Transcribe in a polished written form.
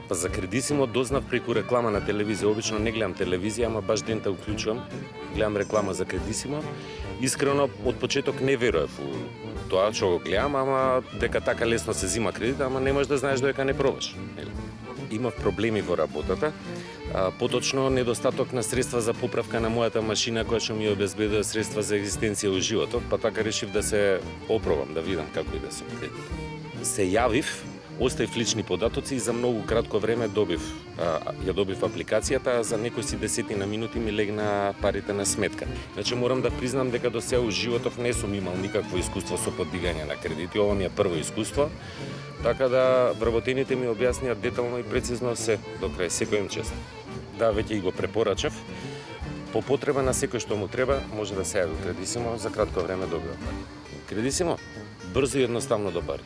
Па за Кредисимо дознав преку реклама на телевизија. Обично не гледам телевизија, ама баш дента уклучувам. Гледам реклама за Кредисимо. Искрено од почеток не верував у тоа што го гледам, ама дека така лесно се зима кредит, ама не можеш да знаеш додека не пробаш. Имав проблеми во работата, поточно недостаток на средства за поправка на мојата машина која што ми обезбедува средства за екзистенција во животот, па така решив да се опробам, да видам како и да се кредит. Се јавив, оставив лични податоци и за многу кратко време ја добив апликацијата, а за некои си десетина минути ми легна парите на сметка. Значи морам да признам дека до сега во животов не сум имал никакво искуство со подигање на кредити, ова ми е прво искуство. Така да вработените ми објаснија детално и прецизно се до крај. Секој им чест. Да, веќе и го препорачав. По потреба на секој што му треба, може да се јави Кредисимо, за кратко време добива пари. Кредисимо, брзо и едноставно до пари.